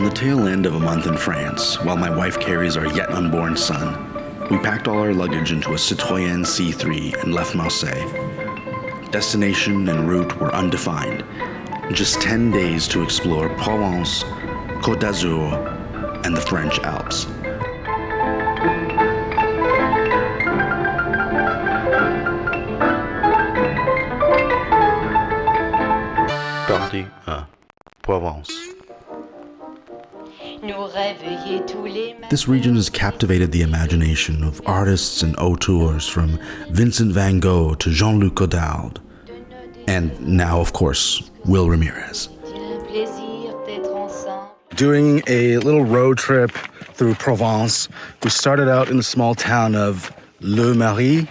On the tail end of a month in France, while my wife carries our yet unborn son, we packed all our luggage into a Citroën C3 and left Marseille. Destination and route were undefined. Just 10 days to explore Provence, Côte d'Azur, and the French Alps. Partie 1. Provence. This region has captivated the imagination of artists and auteurs from Vincent van Gogh to Jean-Luc Godard, and now, of course, Will Ramirez. Doing a little road trip through Provence, we started out in the small town of Le Marais.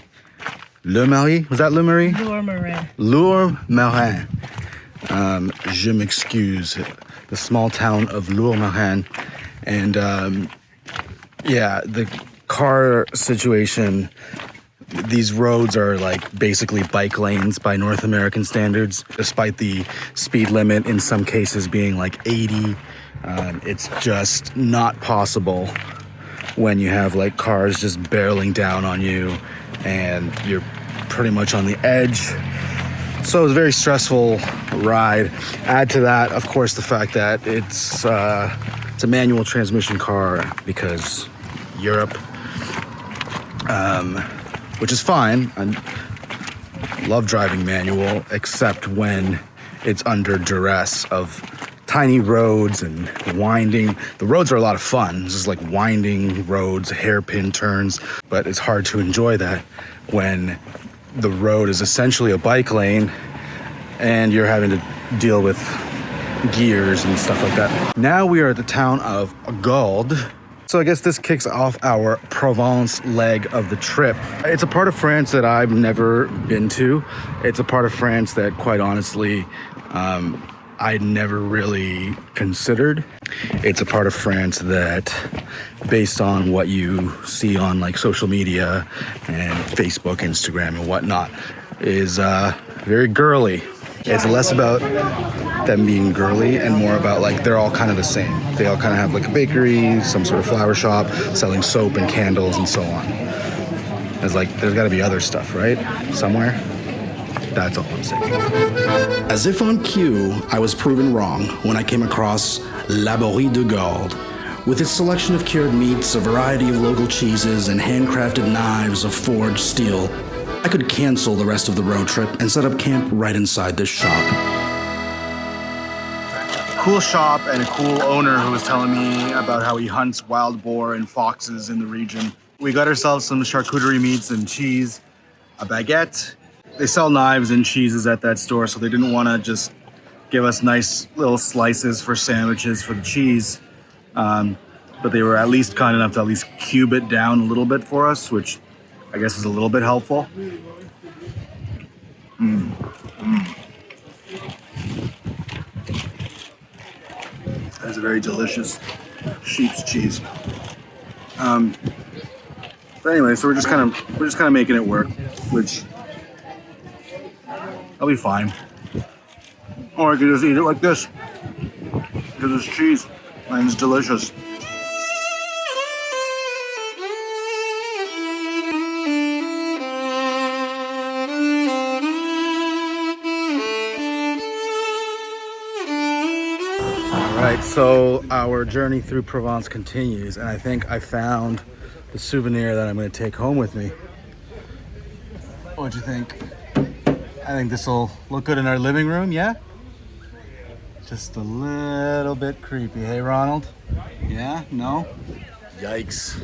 Le Marais? Was that Le Marais? Lourmarin. Lourmarin. Je m'excuse. The small town of Lourmarin. And yeah, the car situation, these roads are like basically bike lanes by North American standards, despite the speed limit in some cases being like 80. It's just not possible when you have like cars just barreling down on you and you're pretty much on the edge. So it was a very stressful ride. Add to that, of course, the fact that it's a manual transmission car because Europe, which is fine. I love driving manual, except when it's under duress of tiny roads and winding. The roads are a lot of fun. This is like winding roads, hairpin turns, but it's hard to enjoy that when the road is essentially a bike lane and you're having to deal with gears and stuff like that. Now we are at the town of Côte. So I guess this kicks off our Provence leg of the trip. It's a part of France that I've never been to. It's a part of France that, quite honestly, I never really considered. It's a part of France that, based on what you see on like social media and Facebook, Instagram, and whatnot, is very girly. It's less about them being girly and more about like they're all kind of the same. They all kind of have like a bakery, some sort of flower shop, selling soap and candles and so on. It's like there's got to be other stuff, right? Somewhere. That's all I'm saying. As if on cue, I was proven wrong when I came across La Bourrie de Côte. With its selection of cured meats, a variety of local cheeses, and handcrafted knives of forged steel, I could cancel the rest of the road trip and set up camp right inside this shop. Cool shop and a cool owner who was telling me about how he hunts wild boar and foxes in the region. We got ourselves some charcuterie meats and cheese, a baguette. They sell knives and cheeses at that store, so they didn't want to just give us nice little slices for sandwiches for the cheese. But they were at least kind enough to at least cube it down a little bit for us, which I guess is a little bit helpful. That's a very delicious sheep's cheese. But anyway, so we're just kind of making it work, which I'll be fine. Or I could just eat it like this because it's cheese and it's delicious. Alright, so our journey through Provence continues, and I think I found the souvenir that I'm going to take home with me. What'd you think? I think this will look good in our living room, yeah? Just a little bit creepy, hey Ronald? Yeah? No? Yikes.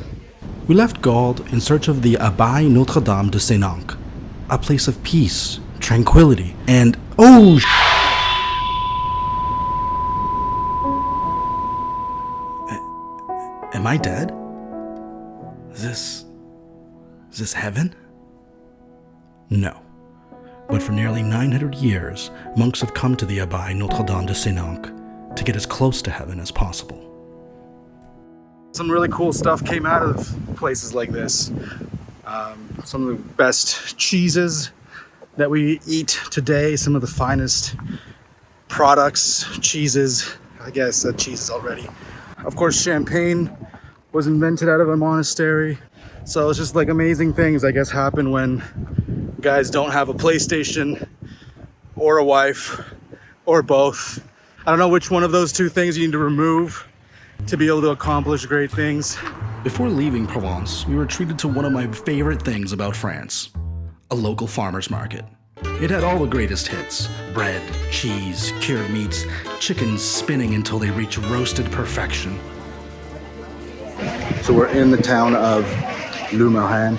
We left Côte in search of the Abbaye notre-dame de Sénanque, a place of peace, tranquility, and Am I dead? Is this heaven? No. But for nearly 900 years, monks have come to the Abbaye notre-dame de Sénanque to get as close to heaven as possible. Some really cool stuff came out of places like this. Some of the best cheeses that we eat today, some of the finest products, cheeses. I guess I said cheeses already. Of course, champagne was invented out of a monastery. So it's just like amazing things, I guess, happen when guys don't have a PlayStation or a wife or both. I don't know which one of those two things you need to remove to be able to accomplish great things. Before leaving Provence, we were treated to one of my favorite things about France, a local farmer's market. It had all the greatest hits: bread, cheese, cured meats, chickens spinning until they reach roasted perfection. So we're in the town of Le Marin.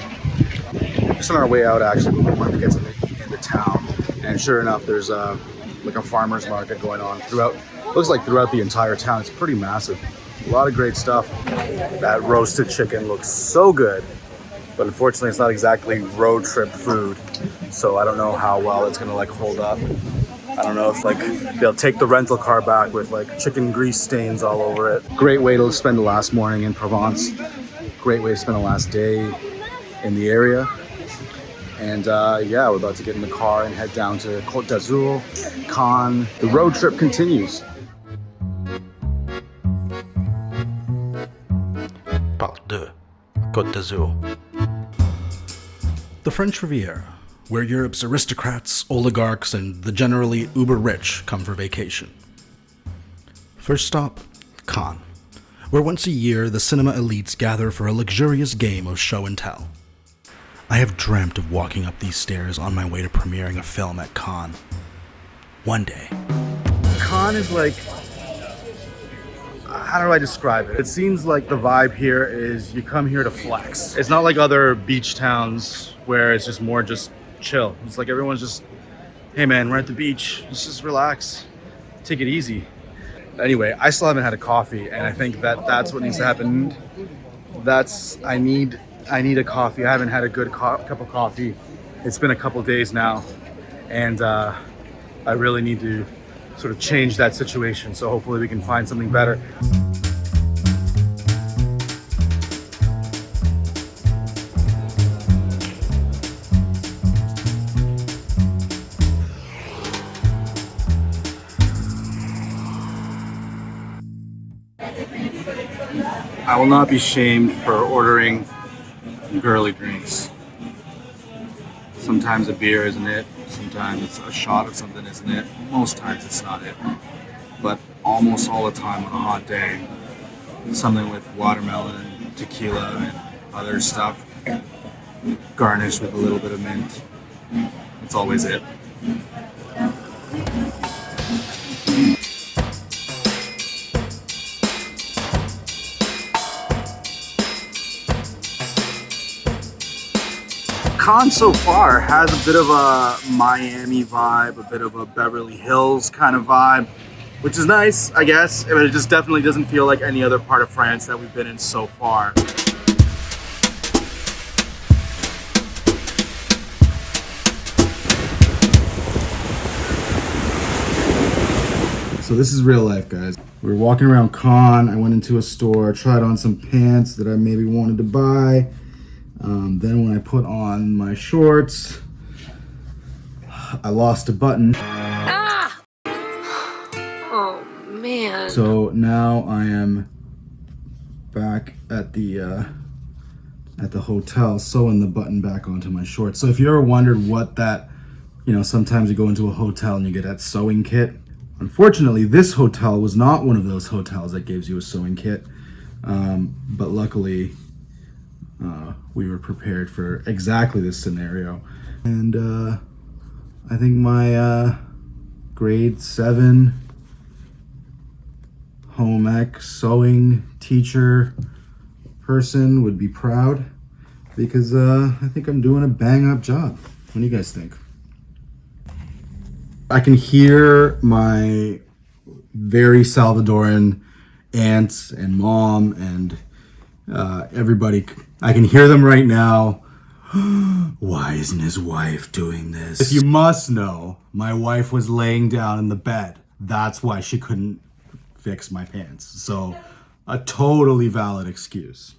Just on our way out, actually, we wanted to get something in the town. And sure enough, there's like a farmer's market going on throughout, looks like throughout the entire town. It's pretty massive. A lot of great stuff. That roasted chicken looks so good, but unfortunately it's not exactly road trip food. So I don't know how well it's gonna like hold up. I don't know if like they'll take the rental car back with like chicken grease stains all over it. Great way to spend the last morning in Provence. Great way to spend the last day in the area. And yeah, we're about to get in the car and head down to Côte d'Azur, Cannes. The road trip continues. Part 2, Côte d'Azur. The French Riviera, where Europe's aristocrats, oligarchs, and the generally uber-rich come for vacation. First stop, Cannes, where once a year the cinema elites gather for a luxurious game of show and tell. I have dreamt of walking up these stairs on my way to premiering a film at Cannes. One day. Cannes is like, how do I describe it? It seems like the vibe here is you come here to flex. It's not like other beach towns where it's just more just chill. It's like everyone's just, hey man, we're at the beach. Let's just relax, take it easy. Anyway, I still haven't had a coffee, and I think that that's what needs to happen. I need a coffee. I haven't had a good cup of coffee. It's been a couple days now, and I really need to sort of change that situation. So hopefully we can find something better. I will not be shamed for ordering girly drinks. Sometimes a beer isn't it, sometimes it's a shot of something isn't it, most times it's not it. But almost all the time on a hot day, something with watermelon, tequila, and other stuff, garnished with a little bit of mint. It's always it. Cannes so far has a bit of a Miami vibe, a bit of a Beverly Hills kind of vibe, which is nice, I guess, but it just definitely doesn't feel like any other part of France that we've been in so far. So this is real life, guys. We were walking around Cannes. I went into a store, tried on some pants that I maybe wanted to buy. Then when I put on my shorts, I lost a button. Ah! Oh man. So now I am back at the hotel sewing the button back onto my shorts. So if you ever wondered what that, sometimes you go into a hotel and you get that sewing kit. Unfortunately, this hotel was not one of those hotels that gives you a sewing kit. But luckily, we were prepared for exactly this scenario. And I think my grade 7 home ec sewing teacher person would be proud, because I think I'm doing a bang up job. What do you guys think? I can hear my very Salvadoran aunts and mom and everybody. I can hear them right now. Why isn't his wife doing this? If you must know, my wife was laying down in the bed. That's why she couldn't fix my pants. So a totally valid excuse.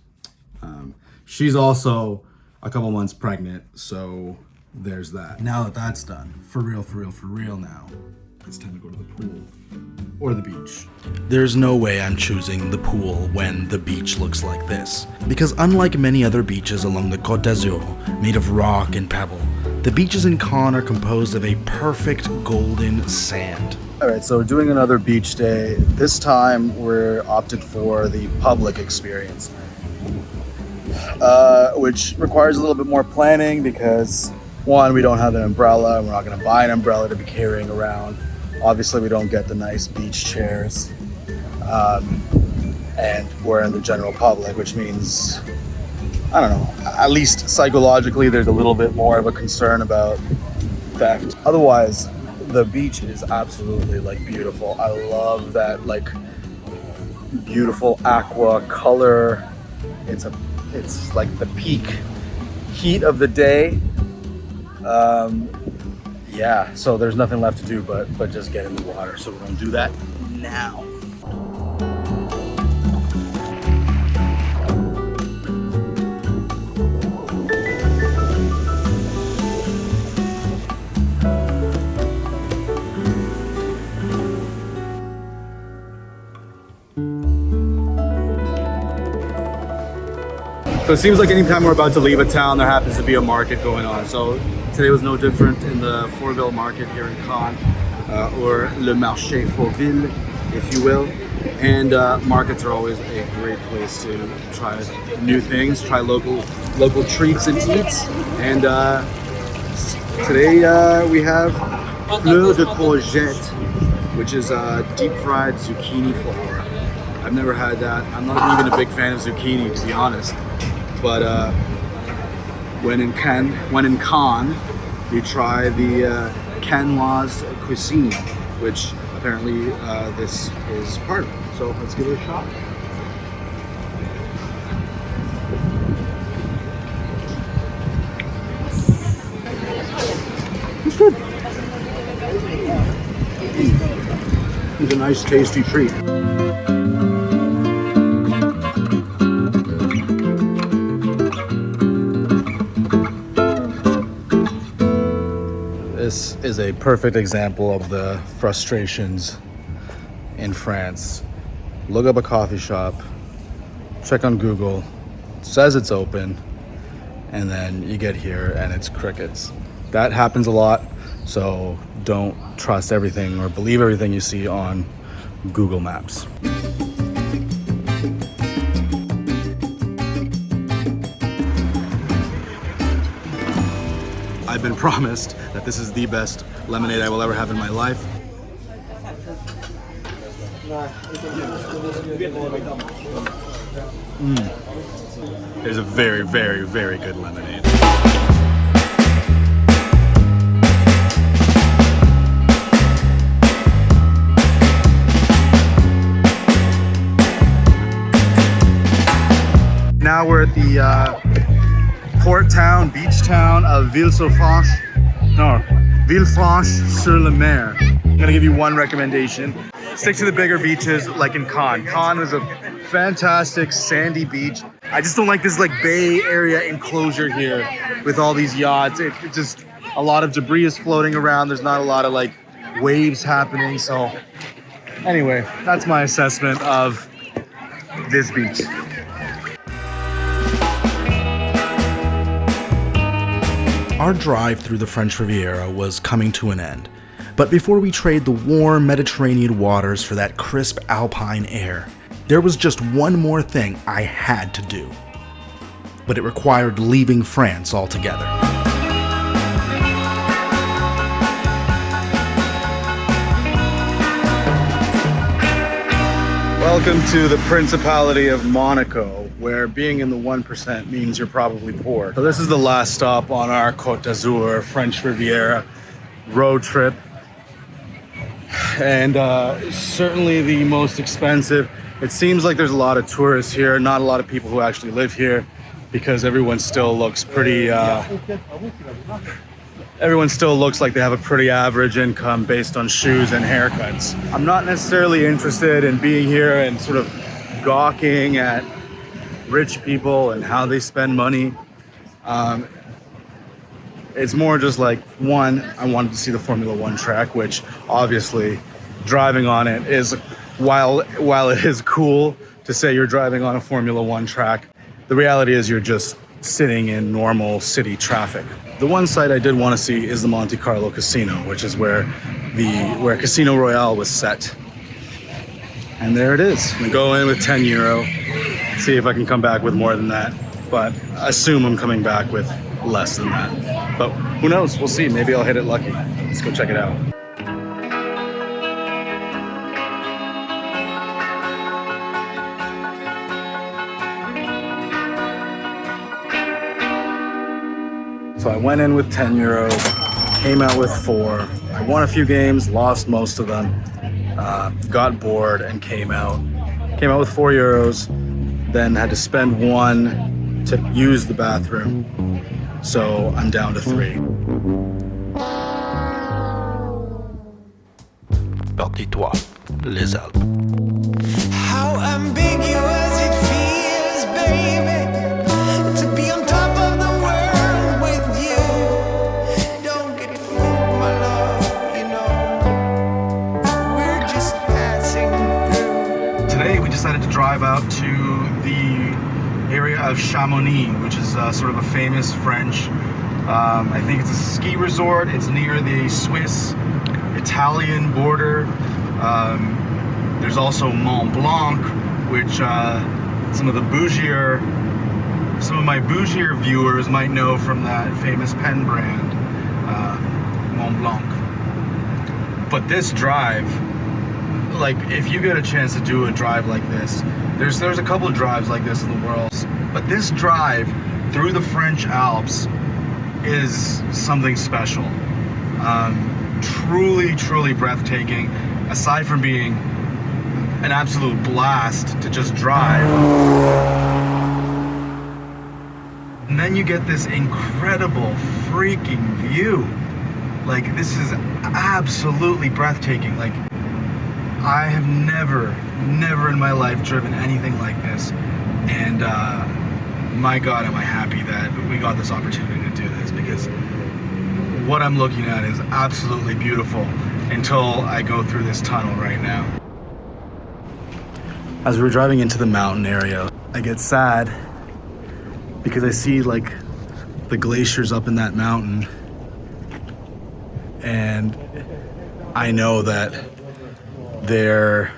She's also a couple months pregnant, so there's that. Now that that's done, for real now, it's time to go to the pool or the beach. There's no way I'm choosing the pool when the beach looks like this, because unlike many other beaches along the Côte d'Azur, made of rock and pebble, the beaches in Cannes are composed of a perfect golden sand. All right, so we're doing another beach day. This time we're opted for the public experience, which requires a little bit more planning because one, we don't have an umbrella, and we're not gonna buy an umbrella to be carrying around. Obviously, we don't get the nice beach chairs, and we're in the general public, which means, I don't know, at least psychologically, there's a little bit more of a concern about theft. Otherwise, the beach is absolutely like beautiful. I love that like beautiful aqua color. It's like the peak heat of the day. Yeah, so there's nothing left to do but just get in the water. So we're gonna do that now. So it seems like anytime we're about to leave a town, there happens to be a market going on. So today was no different in the Fourville market here in Cannes, or le marché Fourville, if you will. And markets are always a great place to try new things, try local treats and eats. And today we have fleur de courgette, which is deep fried zucchini flour. I've never had that. I'm not even a big fan of zucchini, to be honest. But when in Cannes, you try the Cannoise cuisine, which apparently this is part of it. So let's give it a shot. It's good. It's a nice, tasty treat. This is a perfect example of the frustrations in France. Look up a coffee shop, check on Google, it says it's open, and then you get here and it's crickets. That happens a lot, so don't trust everything or believe everything you see on Google Maps. I've been promised that this is the best lemonade I will ever have in my life. It's a very, very, very good lemonade. Now we're at the port town, beach town of Villefranche-sur-le-Mer. I'm gonna give you one recommendation. Stick to the bigger beaches like in Cannes. Cannes is a fantastic sandy beach. I just don't like this like bay area enclosure here with all these yachts. It just, a lot of debris is floating around. There's not a lot of like waves happening. So anyway, that's my assessment of this beach. Our drive through the French Riviera was coming to an end, but before we trade the warm Mediterranean waters for that crisp Alpine air, there was just one more thing I had to do. But it required leaving France altogether. Welcome to the Principality of Monaco, where being in the 1% means you're probably poor. So this is the last stop on our Côte d'Azur French Riviera road trip. And certainly the most expensive. It seems like there's a lot of tourists here, not a lot of people who actually live here, because everyone still looks pretty, everyone still looks like they have a pretty average income based on shoes and haircuts. I'm not necessarily interested in being here and sort of gawking at rich people and how they spend money. It's more just like, one, I wanted to see the Formula One track, which obviously driving on it is, while it is cool to say you're driving on a Formula One track, the reality is you're just sitting in normal city traffic. The one site I did want to see is the Monte Carlo Casino, which is where Casino Royale was set. And there it is. I'm gonna go in with 10 euro, see if I can come back with more than that. But I assume I'm coming back with less than that. But who knows? We'll see. Maybe I'll hit it lucky. Let's go check it out. So I went in with 10 euro, came out with 4. I won a few games, lost most of them, got bored and came out with 4 euros, then had to spend 1 to use the bathroom. So I'm down to 3. Parti-toi, les Alpes. How ambiguous it feels, baby, to be on top of the world with you. Don't get fooled, my love, you know, we're just passing through. Today we decided to drive out to the area of Chamonix, which is sort of a famous French, I think it's a ski resort. It's near the Swiss-Italian border. There's also Mont Blanc, which some of my bougier viewers might know from that famous pen brand, Mont Blanc. But this drive, like, if you get a chance to do a drive like this, there's a couple of drives like this in the world, but this drive through the French Alps is something special. Truly breathtaking. Aside from being an absolute blast to just drive, and then you get this incredible freaking view. Like, this is absolutely breathtaking. Like, I have never in my life driven anything like this, and my God, am I happy that we got this opportunity to do this, because what I'm looking at is absolutely beautiful until I go through this tunnel right now. As we were driving into the mountain area, I get sad because I see like the glaciers up in that mountain, and I know that they're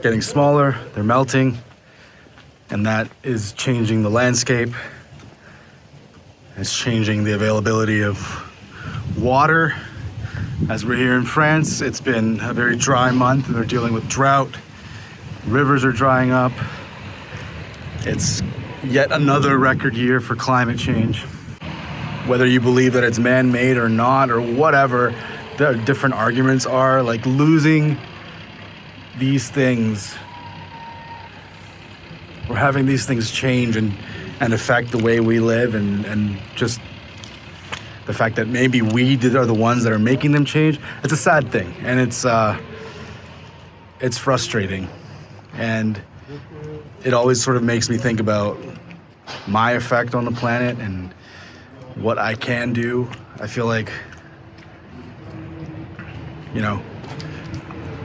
getting smaller, they're melting, and that is changing the landscape. It's changing the availability of water. As we're here in France, it's been a very dry month and they're dealing with drought. Rivers are drying up. It's yet another record year for climate change. Whether you believe that it's man-made or not, or whatever, the different arguments are, like, losing these things, or having these things change and affect the way we live, and just the fact that maybe we are the ones that are making them change. It's a sad thing, and it's frustrating, and it always sort of makes me think about my effect on the planet and what I can do. I feel like, you know,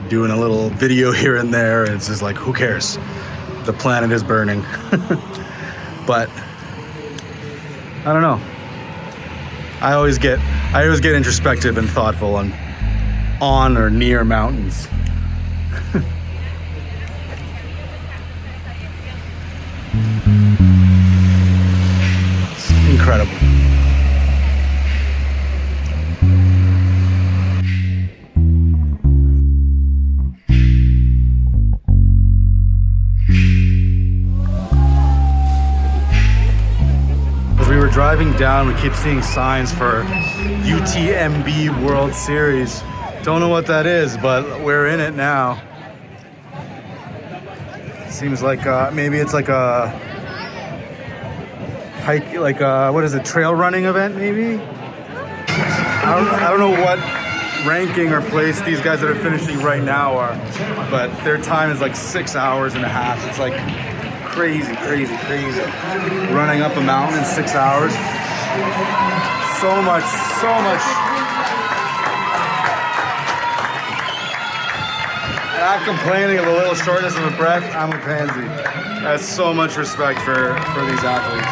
doing a little video here and there, it's just like, who cares? The planet is burning. But I don't know. I always get introspective and thoughtful on or near mountains. It's incredible. Driving down, we keep seeing signs for UTMB World Series. Don't know what that is, but we're in it now. Seems like maybe it's like a hike, like a, what is it, trail running event maybe? I don't know what ranking or place these guys that are finishing right now are, but their time is like 6 hours and a half. It's like crazy. Running up a mountain in 6 hours. so much, so much. And I'm complaining of a little shortness of a breath. I'm a pansy. I have so much respect for these athletes.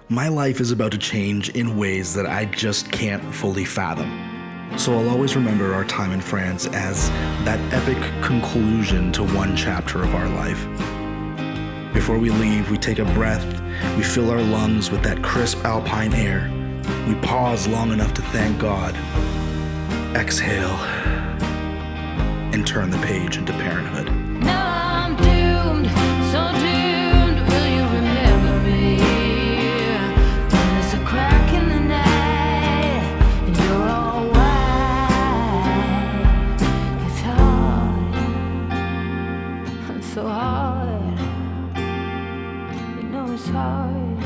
My life is about to change in ways that I just can't fully fathom. So I'll always remember our time in France as that epic conclusion to one chapter of our life. Before we leave, we take a breath, we fill our lungs with that crisp Alpine air, we pause long enough to thank God, exhale, and turn the page into parenthood. Now I'm doomed, so doomed. Will you remember me? When there's a crack in the night and you're all white. It's hard, it's so hard. You know it's hard.